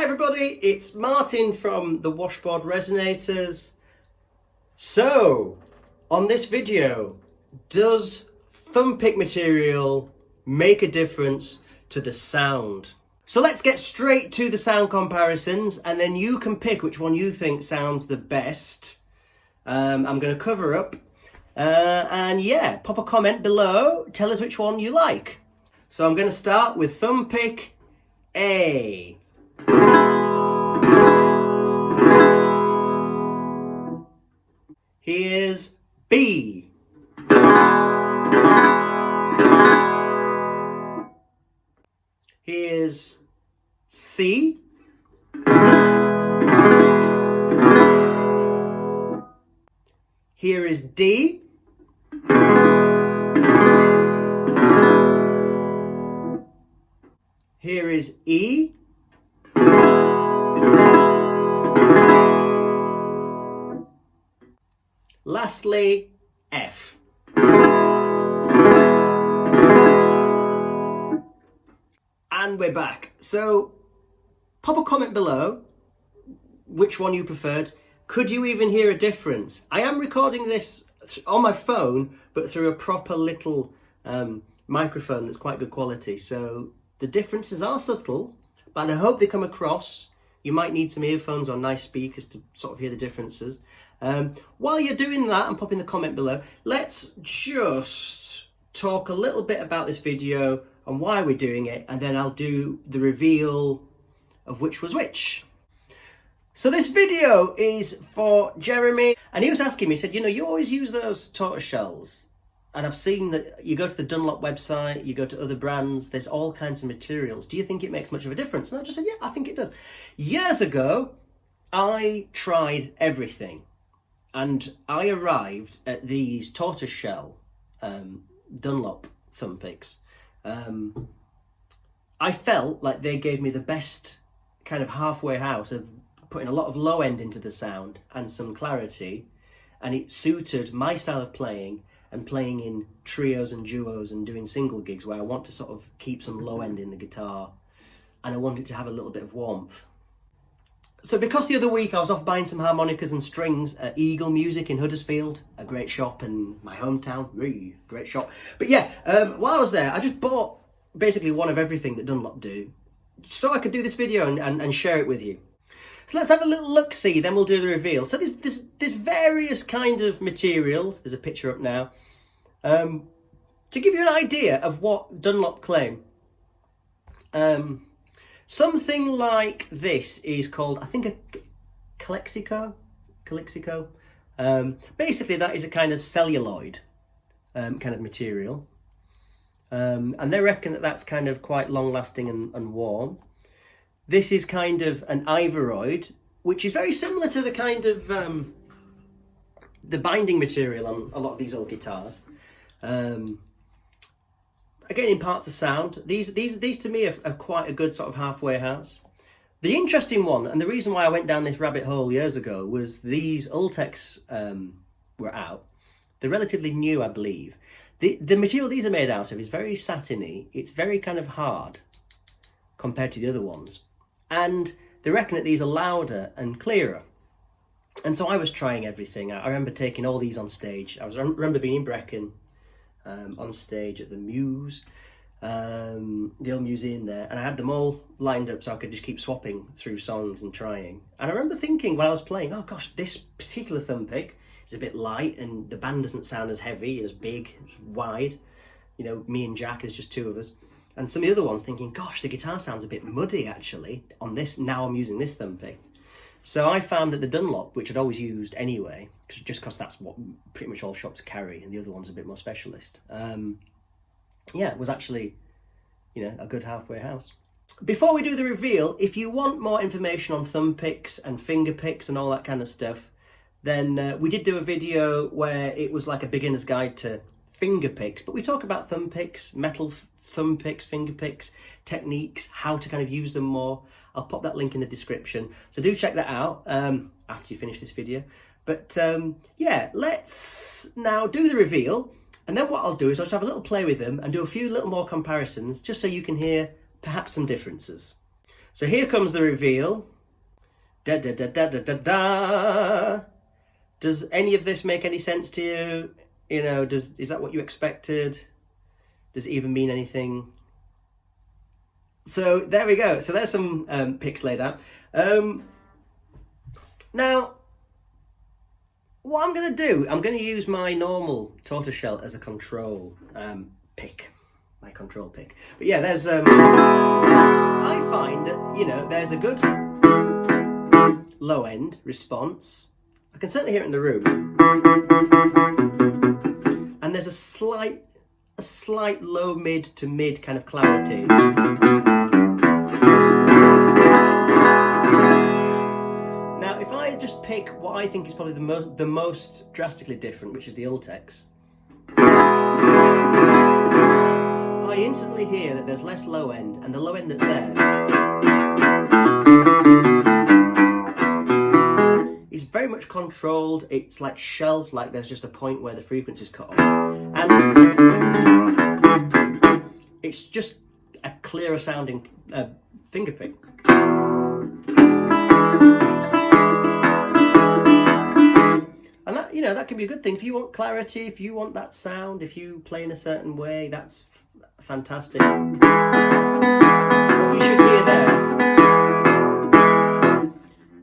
Hi everybody, it's Martin from the Washboard Resonators. So, on this video, does thumbpick material make a difference to the sound? So let's get straight to the sound comparisons and then you can pick which one you think sounds the best. I'm going to cover up and yeah, pop a comment below, tell us which one you like. So I'm going to start with thumbpick A. Here's B. Here's C. Here is D. Here is E. Lastly, F. And we're back. So, pop a comment below which one you preferred. Could you even hear a difference? I am recording this on my phone, but through a proper little microphone that's quite good quality. So, the differences are subtle, but I hope they come across. You might need some earphones or nice speakers to sort of hear the differences. While you're doing that and popping the comment below, let's just talk a little bit about this video and why we're doing it, and then I'll do the reveal of which was which. So this video is for Jeremy, and he was asking me, he said, you know, you always use those tortoiseshells, and I've seen that you go to the Dunlop website, you go to other brands, there's all kinds of materials. Do you think it makes much of a difference? And I just said, yeah, I think it does. Years ago, I tried everything. And I arrived at these tortoiseshell Dunlop thumbpicks. I felt like they gave me the best kind of halfway house of putting a lot of low end into the sound and some clarity, and it suited my style of playing and playing in trios and duos and doing single gigs where I want to sort of keep some low end in the guitar and I want it to have a little bit of warmth. So because the other week I was off buying some harmonicas and strings at Eagle Music in Huddersfield, a great shop in my hometown, really great shop. But yeah, while I was there, I just bought basically one of everything that Dunlop do, so I could do this video and share it with you. So let's have a little look-see, then we'll do the reveal. So there's various kind of materials, there's a picture up now, to give you an idea of what Dunlop claim. Something like this is called, I think, a Calico. Basically, that is a kind of celluloid kind of material. And they reckon that that's kind of quite long-lasting and warm. This is kind of an Ivroid, which is very similar to the kind of the binding material on a lot of these old guitars. Again, in parts of sound, these to me are quite a good sort of halfway house. The interesting one, and the reason why I went down this rabbit hole years ago, was these Ultex were out. They're relatively new, I believe. The material these are made out of is very satiny. It's very kind of hard compared to the other ones. And they reckon that these are louder and clearer. And so I was trying everything. I remember taking all these on stage. I remember being in Brecon, on stage at the Muse, the old museum there, and I had them all lined up so I could just keep swapping through songs and trying. And I remember thinking when I was playing, oh gosh, this particular thumbpick is a bit light and the band doesn't sound as heavy, as big, as wide. You know, me and Jack, there's just two of us. And some of the other ones thinking, gosh, the guitar sounds a bit muddy actually on this, now I'm using this thumbpick. So I found that the Dunlop, which I'd always used anyway, just because that's what pretty much all shops carry, and the other one's a bit more specialist, yeah, was actually, you know, a good halfway house. Before we do the reveal, if you want more information on thumbpicks and fingerpicks and all that kind of stuff, then we did do a video where it was like a beginner's guide to fingerpicks, but we talk about thumbpicks, metal thumbpicks, fingerpicks, techniques, how to kind of use them more. I'll pop that link in the description, so do check that out after you finish this video. But yeah, let's now do the reveal, and then what I'll do is I'll just have a little play with them and do a few little more comparisons, just so you can hear perhaps some differences. So here comes the reveal. Da da da da da da da. Does any of this make any sense to you? You know, is that what you expected? Does it even mean anything? So there we go. So there's some picks laid out. Now, what I'm going to do, I'm going to use my normal Tortoiseshell as a control pick. My control pick. But yeah, there's I find that, you know, there's a good low end response. I can certainly hear it in the room. And there's a slight low mid to mid kind of clarity. Now, if I just pick what I think is probably the most drastically different, which is the Ultex, I instantly hear that there's less low end, and the low end that's there is very much controlled. It's like shelved, like there's just a point where the frequency's cut off. And it's just a clearer sounding fingerpick. And that, you know, that can be a good thing. If you want clarity, if you want that sound, if you play in a certain way, that's fantastic. What you should hear there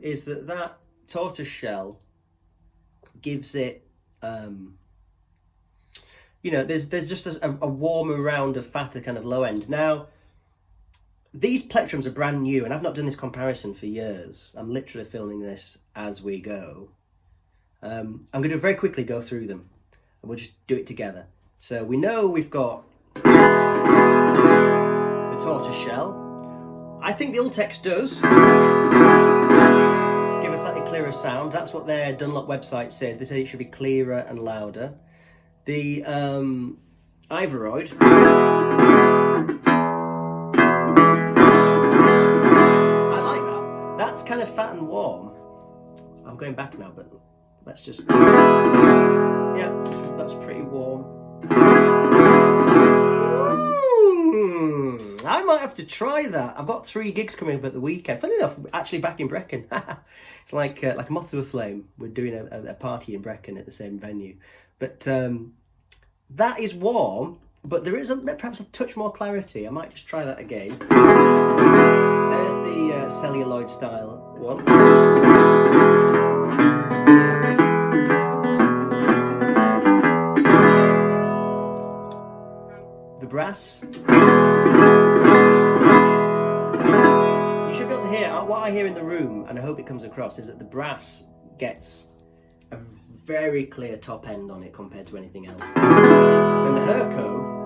is that Tortoiseshell gives it, you know, there's just a warmer round of fatter kind of low end. Now, these plectrums are brand new, and I've not done this comparison for years. I'm literally filming this as we go. I'm going to very quickly go through them, and we'll just do it together. So we know we've got the Tortoiseshell. I think the Ultex does give a slightly clearer sound. That's what their Dunlop website says. They say it should be clearer and louder. The Ivroid, I like that. That's kind of fat and warm. I'm going back now, but let's just, yeah, that's pretty warm. I might have to try that. I've got 3 gigs coming up at the weekend. Funny enough, actually back in Brecon. It's like a moth to a flame. We're doing a party in Brecon at the same venue. But that is warm, but there is perhaps a touch more clarity. I might just try that again. There's the celluloid style one. The brass. You should be able to hear, what I hear in the room, and I hope it comes across, is that the brass gets a very clear top end on it compared to anything else. And the Herco,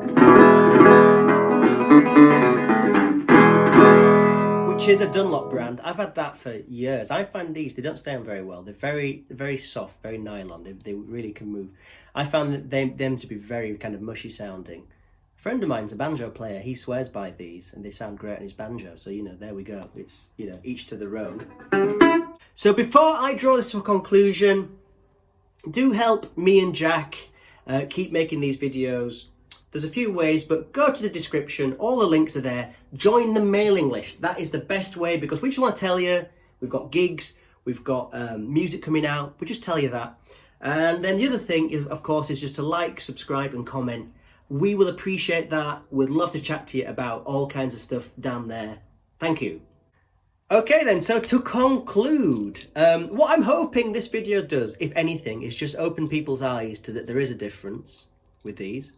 which is a Dunlop brand, I've had that for years. I find these, they don't stay on very well. They're very, very soft, very nylon. They really can move. I found them to be very kind of mushy sounding. A friend of mine's a banjo player. He swears by these, and they sound great on his banjo. So, you know, there we go. It's, you know, each to their own. So before I draw this to a conclusion, do help me and Jack keep making these videos. There's a few ways, but go to the description. All the links are there. Join the mailing list. That is the best way, because we just want to tell you we've got gigs, we've got music coming out. We just tell you that. And then the other thing, is, of course, is just to like, subscribe and comment. We will appreciate that. We'd love to chat to you about all kinds of stuff down there. Thank you. Okay then, so to conclude, what I'm hoping this video does, if anything, is just open people's eyes to that there is a difference with these.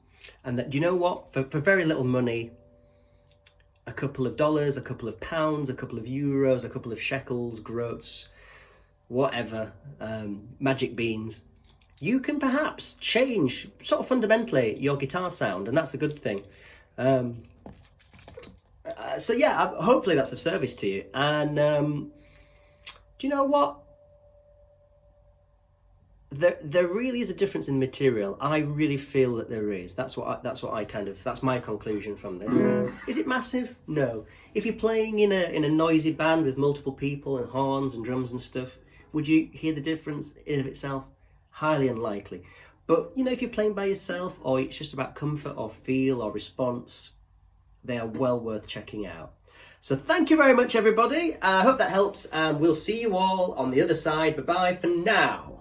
And that, you know what, for very little money, a couple of dollars, a couple of pounds, a couple of euros, a couple of shekels, groats, whatever, magic beans, you can perhaps change sort of fundamentally your guitar sound, and that's a good thing. So yeah, hopefully that's of service to you. And do you know what? There really is a difference in material. I really feel that there is. That's my conclusion from this. Is it massive? No. If you're playing in a noisy band with multiple people and horns and drums and stuff, would you hear the difference in of itself? Highly unlikely. But you know, if you're playing by yourself, or it's just about comfort or feel or response, They are well worth checking out. So thank you very much, everybody. I hope that helps, and we'll see you all on the other side. Bye-bye for now.